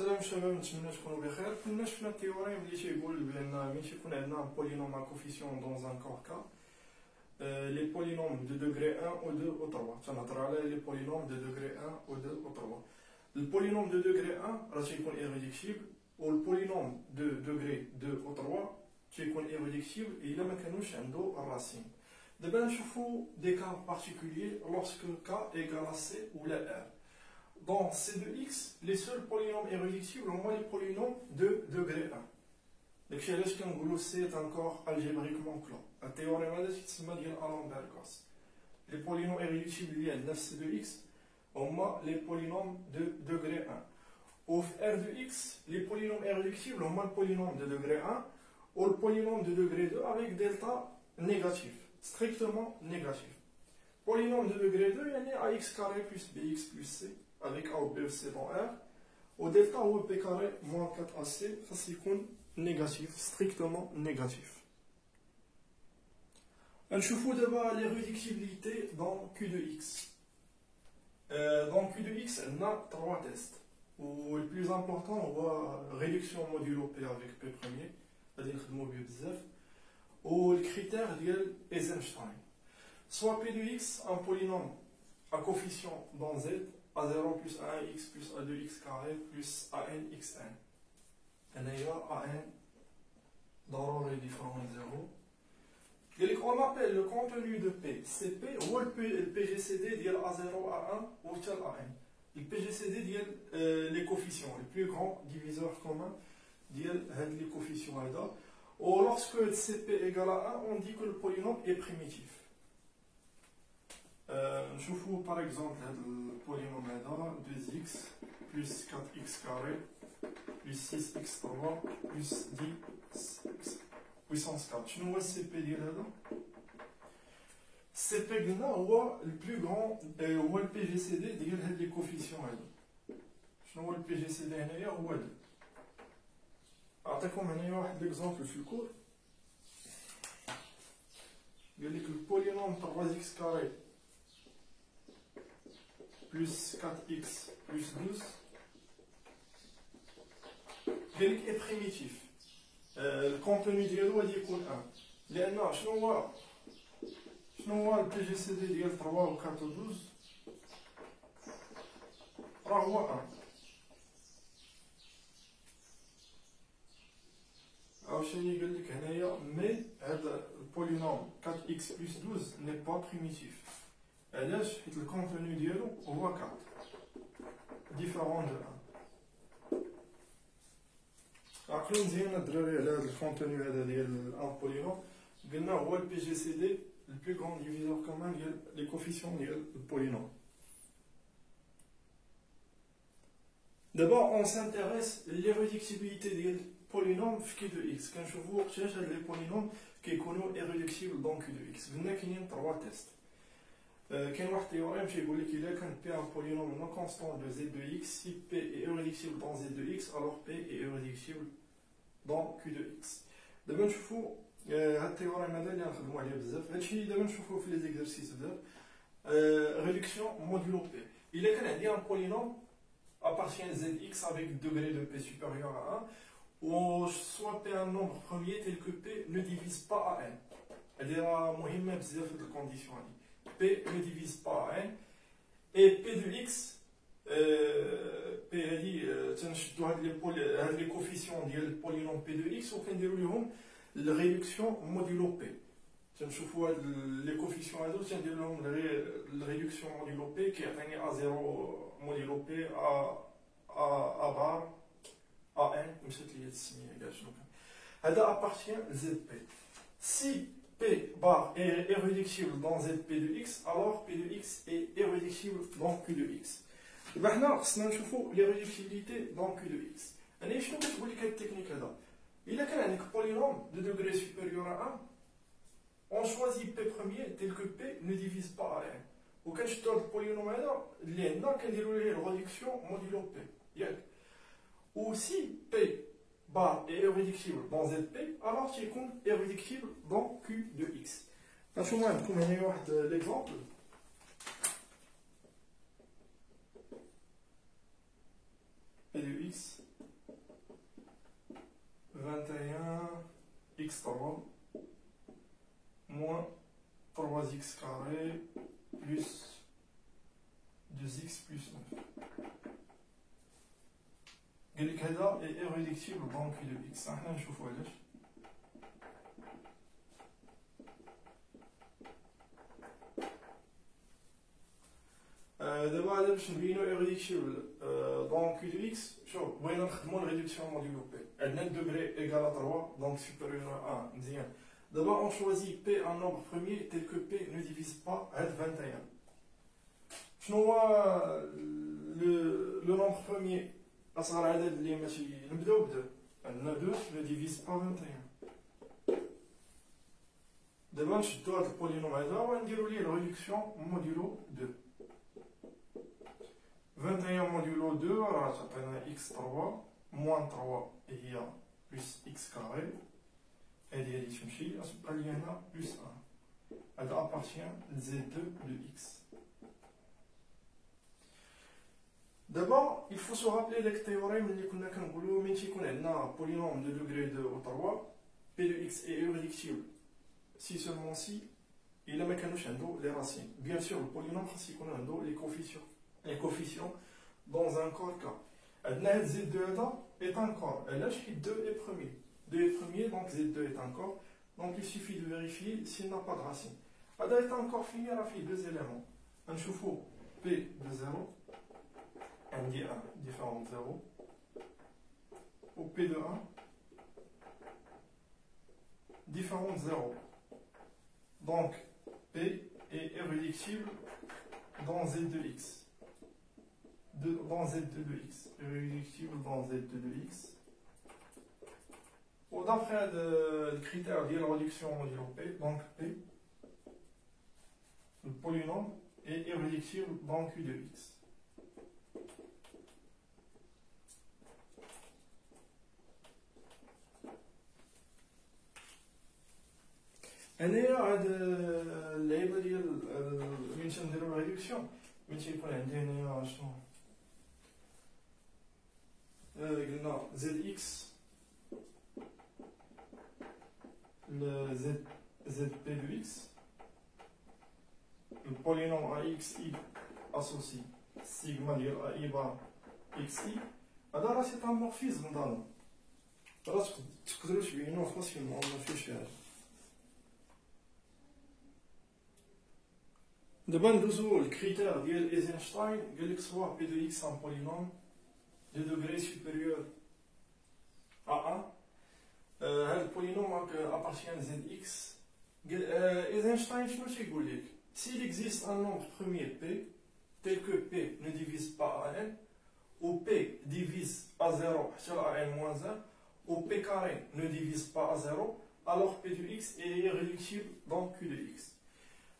سلام شباب، نتمنى تكونوا بخير. كنا شفنا التيوريم اللي تيقول بان ملي تيكون عندنا بولينوم ا كوفيسيون دون ان كور كا لي بولينوم دو دوغري 1 و 2 و 3. تنهضر على لي بولينوم دو دوغري 1 و 2 و 3. البولينوم دو دوغري 1 راه تيكون ايريديكتيبل، و البولينوم دو دوغري 2 و 3 تيكون ايريديكتيبل الا ما كانوش عنده الراسين. دابا نشوفوا دي كا بارتيكولير لورسك كا ايغال ا سي ولا ار. Dans C2x, les seuls polynômes irréductibles ont les polynômes de degré 1. Donc, chez les c'est encore algébriquement clos. Le théorème c'est Alembert-Gauss. Les polynômes irréductibles liés à 9C2x ont les polynômes de degré 1. Au R de x, les polynômes irréductibles ont le polynôme de degré 1 ou le polynôme de degré 2 avec delta négatif, strictement négatif. Polynôme de degré 2, il y a ax carré plus bx plus c. Avec A ou B ou C dans R, au delta ou B carré moins 4AC, ça c'est négatif, strictement négatif. On voit d'abord les réductibilités dans Q de X. Dans Q de X, on a trois tests. Ou le plus important, on voit réduction modulo P avec P premier, c'est-à-dire le mobile BZF, ou le critère d'Eisenstein. Soit P de X, un polynôme à coefficient dans Z, A0 plus A1x plus A2x carré plus ANxn. Et d'ailleurs, AN ضروري différent de 0. On appelle le contenu de P CP ou le PGCD ديال A0, A1 ou tel AN. Le PGCD ديال les coefficients, les plus grands diviseurs communs ديال les coefficients هذا. Ou lorsque CP égale à 1, on dit que le polynôme est primitif. نشوفوا par exemple le polynôme هذا 2x plus 4x carré plus 6x3 plus 10x puissance 4. شنو هو السي بي ديال هذا؟ السي بي قلنا هو البلو غران، هو البي جي سي دي ديال هاد لي كوفيسيون هادو. شنو هو البي جي سي دي هنايا؟ هو هذا. نعطيكم هنايا واحد ليكزومبل في الكور. قال لك البولينوم 3x carré plus 4x plus 12 est primitif. Le contenu ديالو غادي يكون 1 لأن شنو هو البي جي سي دي ديال 3 و 4 و 12 راه هو 1. عاوتاني قال لك هنايا مي هذا البولينوم 4x plus 12 n'est pas primitif. علاش؟ حيت الكونتوني ديالو هو 4 ديفيرون دو 1. عقلوا مزيان الدراري على هذا الكونتوني هذا ديال ان بولينوم. قلنا هو البي جي سي دي البلو كرون ديفيزور كومان ديال لي كوفيسيون ديال البولينوم. دابا اون سانتيريس ليريدكتيبيليتي ديال البولينوم في كي دو اكس. كنشوفوا وقتاش هاد لي بولينوم كيكونوا ايريدكتيبل دون كي دو اكس. قلنا كاينين 3 تيست. كاين واحد التيوريم تيقول لك الا كان P un polynôme non constant de Z de X, si P est irréductible dans Z de X, alors P est irréductible dans Q de X. دابا نشوفوا هاد التيوريم هذا اللي غنخدموا عليه بزاف. هادشي دابا نشوفوه في لي زيكزارسيس بزاف. ريدكسيون مودولو P. الا كان عندي ان polynôme appartient à ZX avec degré de P supérieur à 1, ou soit P un nombre premier tel que P ne divise pas à N. هادي راه مهمه بزاف هاد الكونديسيون هادي. P ne divise pas à N et P de X P هادي تنشدو هاد لي كوفيسيون ديال البولينوم P de X وكنديرو ليهم الريدكسيون مودولو P. تنشوفو هاد لي كوفيسيون هادو تندير لهم الريدكسيون مودولو P كيعطيني A0 مودولو P A بار A N. مشات ليا السميه كاع شنو كان هذا appartient ZP. Si P bar est irréductible dans ZP de X, alors P de X est irréductible dans Q de X. Et maintenant, خصنا نشوفوا l'irréductibilité dans Q de X. أنا شنو كتقول لك هاد التكنيك هذا؟ إلا كان عندك polynôme de degré supérieur à 1, on choisit P premier tel que P ne divise pas à N. وكنشدو هاد البولينوم هذا اللي عندنا كنديرو ليه الريدكسيون مودولو P. ياك؟ و si P bar est irréductible dans ZP, alors tu es irréductible dans Q de X. نشوفوا عندكم هنا واحد ليكزامبل. P de X 21x3 moins 3x carré plus 2x plus 9. قال لك هذا est irréductible dans Q de x. احنا نشوفوا علاش. دابا هذا باش نبينو irréductible dans Q de x. شوف بغينا نخدمو الريدكسيون موديلو P. عندنا degré égal à 3 donc supérieur à 1. مزيان. D'abord, on choisit P en nombre premier tel que P ne divise pas à 21. Je vois le nombre premier. أصغر عدد اللي ماشي نبداو ب 2. عندنا 2 ne divise pas 21. دابا نشدو هاد البولينوم هذا ونديرو ليه الريدكسيون موديلو 2. 21 موديلو 2 راه تعطينا x3 moins 3 هي plus x carré. هذه تمشي غتبقى لي هنا بلس 1. هذا appartient z2 de x. D'abord, il faut se rappeler le théorème اللي كنا كنقولوا ملي تيكون عندنا polynôme de degré 2 ou 3 p de x est irréductible si seulement si إلا ما كانوش عنده les racines. Bien sûr, le polynôme خاص يكون عنده les coefficients dans un corps K. عندنا هاد z2 هذا est un corps. علاش حيت 2 est premier. 2 est premier, donc Z2 est un corps. Donc il suffit de vérifier s'il n'a pas de racine. هذا est un corps fini, il a fait 2 éléments. نشوفوا P de 0, عندي 1 différent de 0. Ou P de 1, différent de 0. Donc P est irréductible dans Z de x. Dans Z2 de x. Irréductible dans Z2 de x. D'après le critère de la réduction modulon P, donc P, le polynôme est irréductible dans Q de x. هنايا هاد اللعيبه ديال ملي تنديرو الريدكسيون ملي تيكون عندي هنايا شنو قلنا زد اكس ZP de x, le polynôme AXI associe sigma de AI bar XI. هذا c'est un morphisme دابا. راه تقدروا تبينوه فاسيلمون ما فيهش حاجه. دابا ندوزو الكريتير ديال ايزنشتاين قال لك سوا P de x un polynôme de degré supérieur à 1. هذا البولينوم appartient à zx. Eisenstein شنو تيقول لك؟ s'il existe un nombre premier p tel que p ne divise pas à n ou p divise à 0 حتى à n moins 1 ou p carré ne divise pas à 0 alors p de x est irréductible dans q de x.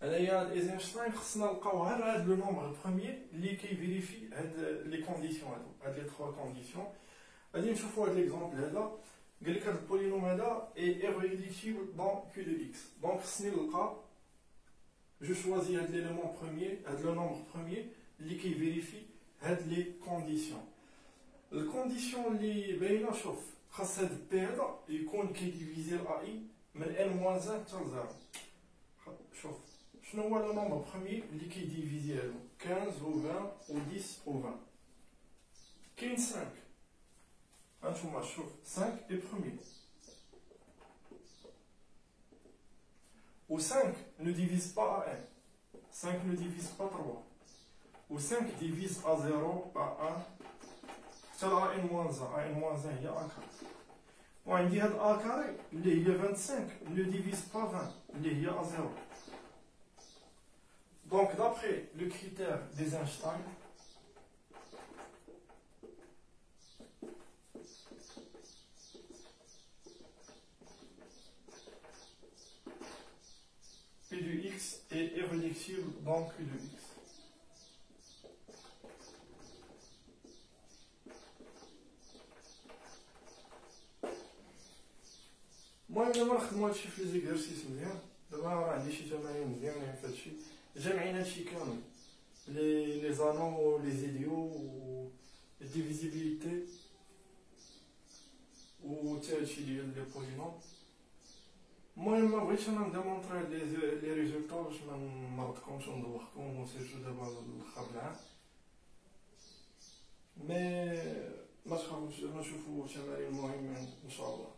هنايا ايزنشتاين خصنا نلقاو غير هذا لو نومبر بروميير اللي كيفيريفي هاد لي كونديسيون هاد لي 3 كونديسيون. غادي نشوفوا هاد ليكزومبل هذا. قال لك هذا البولينوم هذا est irréductible dans Q de x. Donc خصني نلقى جو شوازي هاد ليليمون بروميير هاد لو نومبر بروميير اللي كيفيريفي هاد لي كونديسيون. الكونديسيون اللي باينه شوف خاص هاد بي هذا يكون كيديفيزي ا اي من n moins 1 حتى ل 0. شوف شنو هو لو نومبر بروميير اللي كيديفيزي هادو 15 و 20 و 10 و 20. كاين 5. هانتوما شوف 5 est premier. Ou 5 ne divise pas à 1. 5 ne divise pas 3. Ou 5 divise à 0, à 1. حتى à n-1. À n-1 هي a carré. وعندي هاد a carré اللي هي 25 ne divise pas 20 اللي هي à 0. Donc d'après le critère d'Eisenstein, P de x est irréductible dans Q de x. المهم دابا نخدمو هادشي في ليزيكزارسيس مزيان. دابا راه عندي شي تمارين مزيانين في هادشي جامعين هادشي كامل لي زانو لي زيديو و الديفيزيبيليتي وتا هادشي ديال لي بولينوم. المهم ما بغيتش انا نديمونطري لي ريزولطا باش ما نمرضكمش وندوخكم وسيرتو دابا الاخر العام، مي ما تخافوش نشوفوا تمارين مهمين ان شاء الله.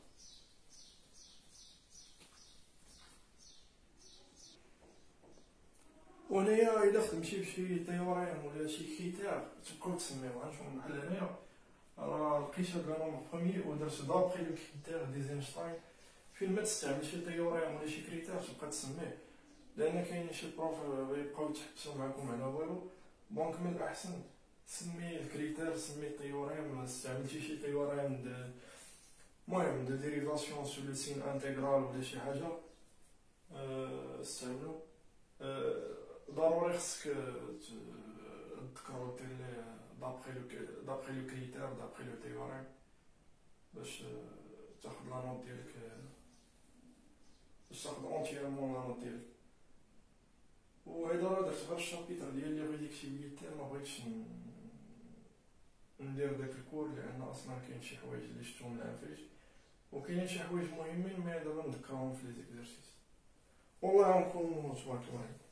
وهنايا الا خدمتي بشي تيوريم ولا شي كريتير تبقاو تسميو، غنشوف بحال هنايا راه لقيت هاد لا نومبر بروميي ودرت دابخي لو كريتير ديزاينشتاين. فين ما تستعمل شي تيوريم ولا شي كريتير تبقى تسميه، لان كاين شي بروف يبقاو يتحبسوا معاكم على والو. دونك من الاحسن سمي الكريتير، سمي التيوريم، استعملتي شي تيوريم المهم دو ديريفاسيون سو لو سين انتيغرال ولا شي حاجه استعملو. ضروري خصك تذكرو دير ليه دابخي لو كريتير دابخي لو تيوريم باش تاخد لا نوت ديالك، باش تاخد اونتيرمون لا نوت ديالك. وهذا راه درت غير الشابيتر ديال لي ريديكتيبيليتي، ما بغيتش ندير داك الكور لان اصلا كاين شي حوايج اللي شفتهم العافيت وكاين شي حوايج مهمين مي دابا نذكرهم في لي زيكزارسيس. والله غنكون تبارك الله.